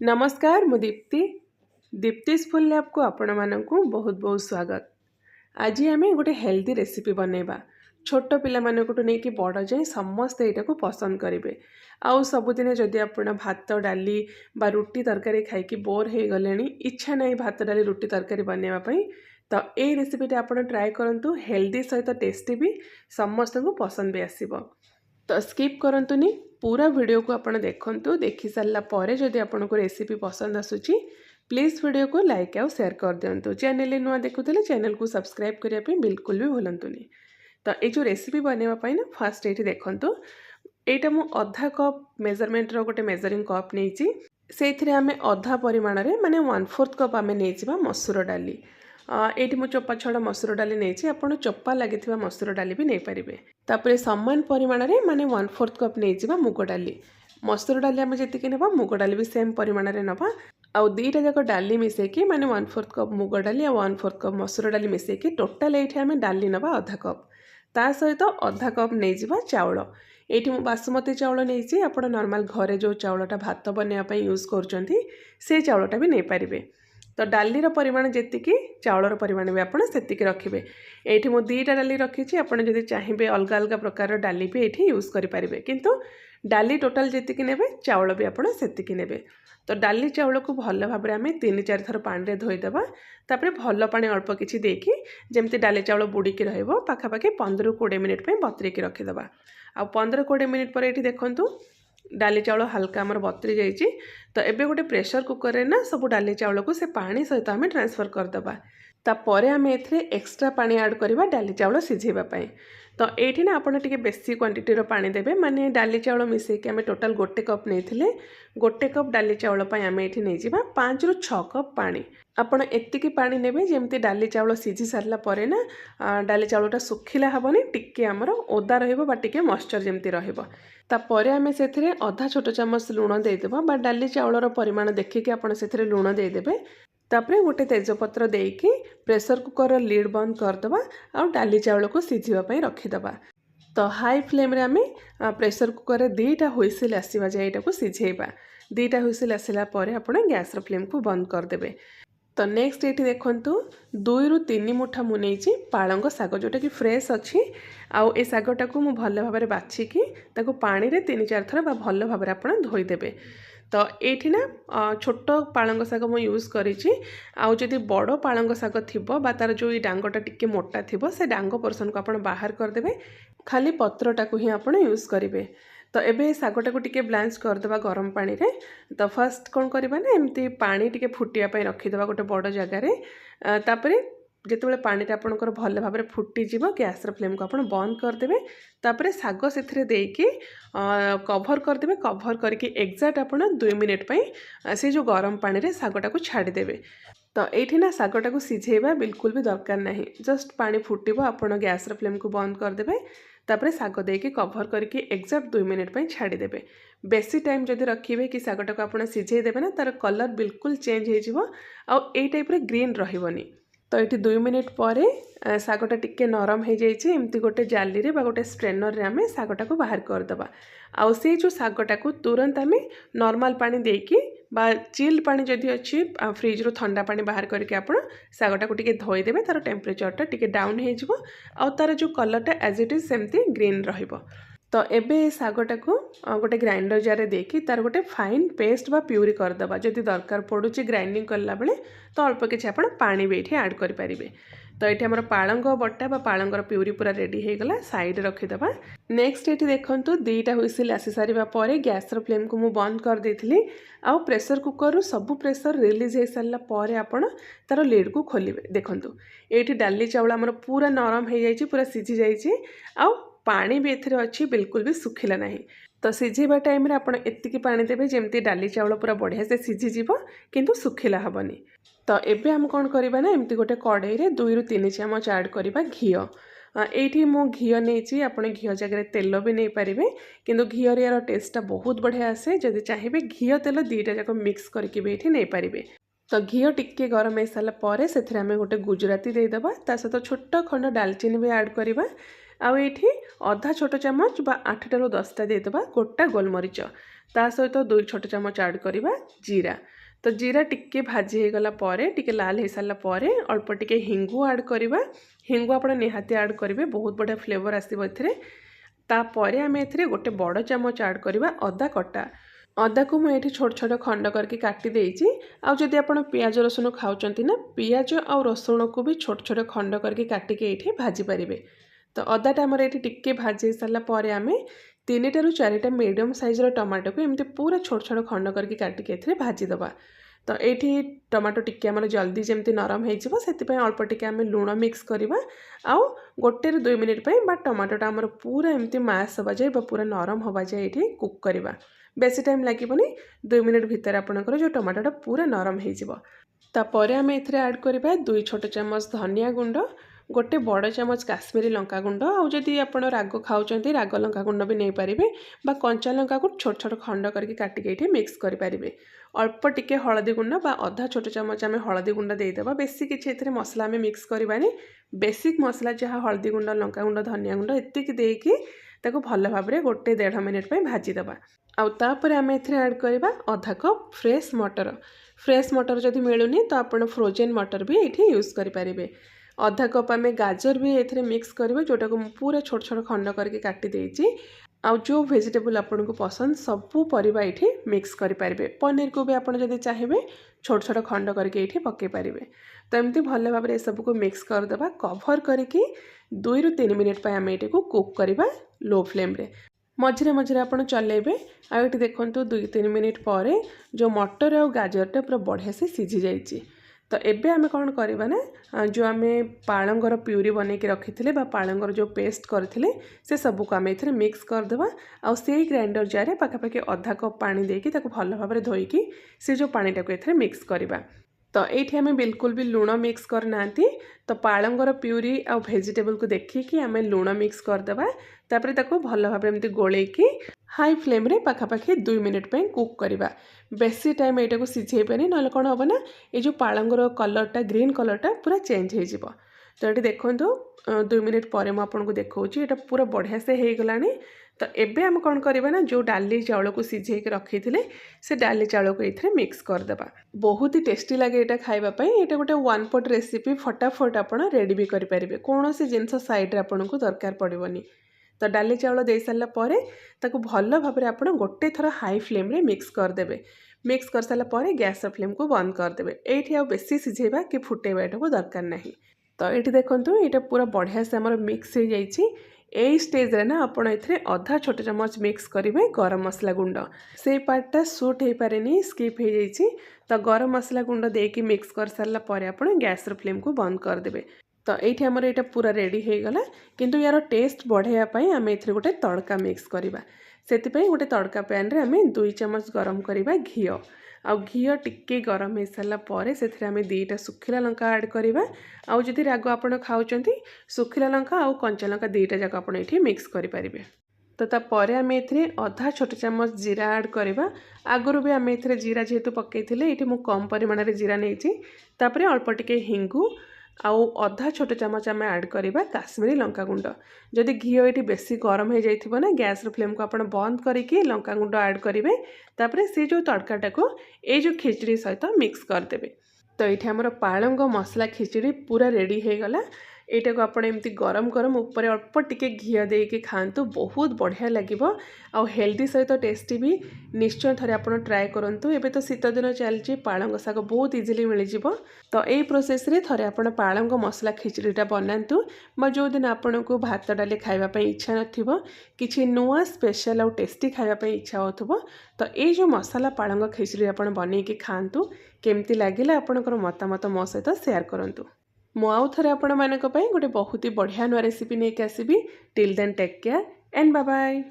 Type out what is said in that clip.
नमस्कार मु Deepti दीप्तिस full lab को आपण मानकु बहुत बहुत स्वागत। आज आम गोटे हेल्दी रेसिपी बनैबा छोट पिला मानकटू नहीं कि बड़ जाए समस्ते यहाँ को पसंद करेंगे। आउ सबुदिन जदि आप भात डाली बा रुटी तरकारी खाई बोर हो गले इच्छा नहीं भात डाली रुटी तरकारी बनवाई तो ये रेसिपीटा आप ट्राए करूँ। हेल्दी सहित टेस्टी भी समस्त को पसंद भी आसब। तो स्किप करंतुनी पूरा वीडियो को आपण देखंतु। देखि सारला परे जदि आपन को रेसिपी पसंद आसुची प्लीज वीडियो को लाइक आउ शेयर कर दियंतु। चैनल नुआ देखुतले चैनल को सब्सक्राइब करिया पे बिल्कुल भी भूलंतुनी। तो ये जो रेसिपी बनवा पाई ना फास्ट ये देखंतु एटा मु आधा कप मेजरमेंट रो गोटे मेजरिंग कप नेइची। सेथिरे आमे आधा परिमाण रे माने 1/4 कप आमे नेइचिबा मसूर डाली। एठी मु चोपा छड़ा मसूर डाली नहीं आपड़ चोपा लगी मसूर डाली भी नहीं पारे। तापर समान परिमाण रे माने 1/4 कप नहीं मुग डाली। मसूर डाली आम जी ना मुग डाली भी सेम परिमाण रे नवा। आउ दीटा जाक डाली मिसेकी माने 1/4 कप मुग डाली आ 1/4 कप मसूर डाली मिसेकी टोटाल ये आम डाली नवा आधा कप। ता सहित आधा कप नहीं चाउल। ये मु बासमती चाउल नहीं आप नॉर्मल घरे जो चाउलटा भात बनवाई यूज कर चाउलटा भी नहीं पारे। तो डालीर परिमाण जी चाउलर परिमाण भी आपड़ से रखिए। ये मुझे दीटा डाली रखी आपड़ जब चाहिए अलग अलग प्रकार डाली भी ये यूज करेंगे किंतु डाली टोटाल जी ने चाउल भी आपड़ से ने। तो डाली चाउल को भल भाव में आम 3-4 थर पानी धोईदेवा। तापर भल पानी अल्प किसी देकी जमती डाली चाउल बुड़ीकी रखापाखि 15-20 मिनिट बतरेकी रखीदे। आ 15-20 मिनिट पर ये देखूँ डाली चाउल हल्का आमर बतरी जाइए। तो एबे गोटे प्रेशर कुकर रे ना सब डाली चाउल को से पानी सहित आम ट्रांसफर करदे। तापर आम एथरे एक्स्ट्रा पानी ऐड करवा डाली चाउल सिझेबाई। तो ये ना आपड़ टे बेसी क्वांटिटी पानी देवे माने डाली चाउल मिसेक आम टोटाल 1 कप नहीं 1 कप डाली चाउल आम ये नहीं 5-6 कप पानी। आपड़ एतिकी पानी नेबे जेमती डाली चाउल सिझी सारला परे ना डाली चाउलटा सुखिला हेबनी टिके आमर ओदा रहिबो बा टिके मॉइस्चर जेमती रहिबो। तापर आम से आधा छोट चामच लुण देदेबा बा डाली चाउलर परिमाण देखिके आपड़ से लुण देदेबे। तापर गोटे तेजपत्र देकी प्रेशर कुकर लिड बंद करदे और डाली चाउल को सिझापी रखीदे। तो हाई फ्लेम रे आम प्रेशर कुकर 2टा हुइसिल आसवा जाए यहाँ को सिझेबा। 2टा हुइसिल आसला परे आप गैस फ्लेम को बंद करदे। तो नेक्स्ट ये देखूँ 2-3 मुठा मुझे पालंग शाग जोटा कि फ्रेश अच्छी आउ ए शागटा को मु भल भाव में बाछिकी ताको पानी रे 3-4 थर भल भाव में आप धोईदेवे। तो ये ना छोट पालंग शाग मु यूज करी। आउ जदि बड़ पालंग शाग थिबो बा तार जो डांगटा टिके मोटा थिबो से डांग पोर्सन को आपण बाहर करदेवे खाली पत्रटा को ही आपण यूज करेंगे। तो एबे शागटा को टिके ब्लांच करदे गरम पानी रे। तो फर्स्ट कौन करबा ना एमती पानी टिके फुटिया पई रखीदे गोटे बड़ जगार। तापर जितेबाला पानीटा आपंकर भल भाव में फुटीज गैस फ्लेम को आप बंद करदे। तापर शाग से देकी कभर करदे। कभर करके एक्जाक्ट आप 2 मिनिट से जो गरम पानी रे शागटा को छाड़देवे। तो ये ना शागटा को सिझेबा बिल्कुल भी दरकार नहीं। जस्ट पानी फुटिबो आप गैस फ्लेम को बंद करदे। तापर शाग देके कभर करके एक्जाक्ट 2 मिनिट छाड़देवे। बेसी टाइम जदि रखिए कि शागटा को आप सिझेदेवे ना तार कलर बिल्कुल चेंज हो टाइप ग्रीन रही। तो ये 2 मिनिट पर शागटा टिके नरम हो जाइए। एमती गोटे जाली रे बा गोटे स्ट्रेनर रे आम शागटा को बाहर करदे। आउ से जो शागटा को तुरंत आम नॉर्मल पानी देकी बा चिल्ड पानी जदि अच्छी फ्रिज रो ठंडा पानी बाहर करके आप शागटा को टिके धोईदेवे। तार टेम्परेचरटा टिके डाउन हो तार जो कलरटा एज इट इज सेमती ग्रीन रहिबो। तो एबे शागटा को गोटे ग्राइंडर जार देखी तार गोटे फाइन पेस्ट बा प्यूरी करदे। जदि दरकार पड़ुची ग्राइंडिंग करला बेले तो अल्प किछि आपण पानी भी ये ऐड करि परिबे। तो ये आमर पालंग बटा बा पालंगर प्यूरी पूरा रेडी हो गला साइड रखीदे। नेक्स्ट ये देखूँ 2टा हुइसिल आसी सारिबा परे गैस फ्लेम को मु बंद कर देथिली। आउ प्रेशर कुकर रू सब प्रेशर रिलीज हो सारा पर आपण तार लिड को खोलिबे। देखंतु ये डाली चाउल आमर पूरा नरम हो जाइए पूरा सिझी जाइए आउ पानी भी एथिरे अच्छी बिल्कुल भी सुखिला नहीं। तो सिझेबा टाइम रे आपण एतिकी पानी देबे जेमती डाली चाउल पूरा बढ़िया से सिझीजिवो किंतु सुखिला हबनी। तो एबे हम कौन करबा ना एमती गोटे कड़ाई रे 2-3 चामच ऐड करबा घी। ये मो घी नहीं आप घी जगह तेल भी नहीं पारे किंतु घी यार टेस्टा बहुत बढ़िया आसे। जदि चाहिए घी तेल 2टा जाक मिक्स करके भी ये नहीं पारे। तो घी टिके गरम हो सारा पर से गोटे गुजराती देदेबा ता सहित छोट खंड डालचीनी भी ऐड करवा। आउ ये आधा छोट चामच बा 8 ରୁ 10टा देदेबा गोटा गोलमरीच ता सहित 2 छोट चमच ऐड करवा जीरा। तो जीरा टिके भाजी हो गला परे टिके लाल हो सारा पर अल्प टिके हिंगु ऐड करवा। हिंगु आप निहाती ऐड करेंगे, बहुत बढ़िया फ्लेवर आसो ए। तापर आम ए गोटे बड़ चमच ऐड करवा अदा कटा। अदा को मुझे छोट छोट खंड करके काटी देइछि। आउ जदि आपण पियाज रसुण खाउचंती ना, पियाज आउ रसुण को भी छोट छोट खंड करके काटिके ये भाजी पारे। तो अदाटा आमर ये टिके भाजी सारा पर आम 3 ରୁ 4टा मीडियम साइजर टमाटो को एमती पूरा छोट छोट खंड करके काटिके ये भाजीदबा। तो ये टमाटो टिके आमर जल्दी जमती नरम हो अल्प टिके आम लुण मिक्स करवा। आउ 1 ରୁ 2 मिनिट बा टमाटोटा आमर पूरा एमती मैश हवा जाए पूरा नरम हवा जाए ये कुक करवा। बेसी टाइम लगे 2 मिनिट भितर आपंकर जो टमाटोटा पूरा नरम होतापर आम ए ऐड करवा 2 छोट चमच धनिया गुंड, गोटे बड़ चमच काश्मीरी लंका गुंड। आउ जदि आपण राग खाऊचंती राग लंका गुंड भी नहीं पारिबे बा कंचा लंका को छोट छोट खंड करके काटिके मिक्स करि पारिबे। अल्प टिके हळदी गुंड बा आधा छोट चमच आम हळदी गुंड देदेबा। बेसी किछि एथिरे मसला आम मिक्स करबानी। बेसिक मसला जहाँ हळदी गुंड लंका गुंड धनिया गुंड एतिक देकी ताको भल भाबरे 1-1.5 मिनिट पे भाजीदबा। आउ तापर आम एथिरे ऐड करवा आधा कप फ्रेश मटर। फ्रेश मटर जदि मिलूनी तो आपण फ्रोजेन मटर भी ये यूज करें। आधा कप आम गाजर भी ये मिक्स करेंगे, जोटा को पूरा छोट छोट खंड करके काटी देइछि। आउ जो वेजिटेबल आपन को पसंद सबू परिबा ये मिक्स करें। पनीर को भी आपन जदि चाहिए छोट छोट खंड करके ये पकई पारे। तो एमती भल भाव सब को मिक्स करदे कभर करके 2 ରୁ 3 मिनिट आम ये कुक करवा लो फ्लेम रे। मझे मझे आप चलेबे। आउ ये देखो 2-3 मिनिट पर जो मटर और गाजरटा पूरा बढ़िया से सिझी जाइए। तो एबे आमे कौन करवा ना, जो आमे पालंगर प्यूरी बने के रखी थे पालंगर जो पेस्ट करथिले से सब को आम ए मिक्स करदेवा। आउ से ग्राइंडर जार पाखापाखि आधा कप पानी देकी ताको भल भाव धोईकी से जो पानीटा को ए मिक्स करवा। तो ये आम बिल्कुल भी लुण मिक्स करना। तो पालंगर प्यूरी आ वेजिटेबल को देखिकी आम लुण मिक्स करदेवा। तापर ताको भल भाव एमती गोलेकी हाई फ्लेम रे पाखापाखि 2 मिनिट पे कुक करवा। बेसी टाइम यहाँ को सिझेबानी ना कौन हम ना ये जो पालंगर कलरटा ग्रीन कलरटा पूरा चेंज हो। तो ये देखो 2 मिनिट पर मुझे देखा ये पूरा बढ़िया से हो गलानी। तो एबे हम कौन करवा ना, जो डाली चाउल को सिझे के रखी थे से डाली चाउल को ये मिक्स करदेवा। बहुत ही टेस्टी लगे ये खावाई। ये गोटे 1 पॉट रेसिपी फटाफट आप रेडी भी करेंगे, कौन सी जिनस साइड आपन को दरकार पड़ोनी। तो डाली चाउल दे सारा पर ताको भल भाव आप गोटे थर हाई फ्लेम रे मिक्स करदे। मिक्स कर सारा पर गैस फ्लेम को बंद करदे। ये आ बेसी सिझेबा कि फुटेबा यहाँ दरकार नहीं। तो ये देखो ये पूरा बढ़िया से आमर मिक्स हो जाइए। यही स्टेज रे ना आपण एथरे आधा छोट चमच मिक्स करेंगे गरम मसला गुंड। से पार्टा सूट हो पारे स्किप हो जाइए। तो गरम मसला गुंड देकी मिक्स कर सारा पर आप गैस फ्लेम को बंद करदे। तो ये आमर यहाँ पूरा रेडी हो गला। किंतु यार टेस्ट बढ़ाई आम ए गोटे तड़का मिक्स करवा। से गोटे तड़का पैन रे आम 2 चमच गरम करवा घी। आउ घी टिके गरम हो सारा पर से 2टा सुखिला लंका ऐड करवा। आउ जदि राग आपड़ खाऊँच सुखिला लंका आउ कंचा लंका 2टा जाक आप मिक्स करेंगे। तो तापर आम ए आधा छोट चमच जीरा ऐड करवा। आगुरी भी आम ए जीरा जेहेतु पकई ये मुझे कम परिमाण में जीरा नहीं। तापर अल्प टिके हिंगु आउ आधा छोट चमच आम ऐड करवा काश्मीरी लंका गुंड। जदि घी ये बेसी गरम हो जाइथिबो ना, गैस फ्लेम को आपण बंद करके लंका गुंड ऐड करेंगे। तापर से जो तड़काटा को ये जो खिचड़ी सहित मिक्स करदेवे। तो ये आमर पालंग मसला खिचड़ी पूरा रेडी हो गला। यहाँ को आपड़ एमती गरम गरम ऊपर अल्प टिके घी देके खातु, बहुत बढ़िया लगे। आउ हेल्दी सहित टेस्टी भी। निश्चय थरे आप ट्राए करूँ। एबे तो शीत दिन चलती पालंग शाग बहुत इजिली मिल जाव। तो यही प्रोसेस रे थरे आप पालंग मसला खिचड़ीटा बनातु। जो दिन आपन को भात डाली खावाई इच्छा नथिबो, किछि नुआ स्पेशल आउ टेस्टी खावाई इच्छा होथबो, तो ये जो मसाला पालंग खिचड़ी आप बनईकी खातु। केमती लगिला आपनकर मतामत मो सहित शेयर करंतु। मु आउ थरे आपण मानक पई गोटे बहुत ही बढ़िया नुआ रेसिपी नहीं आसीबी। Till then take care and bye bye.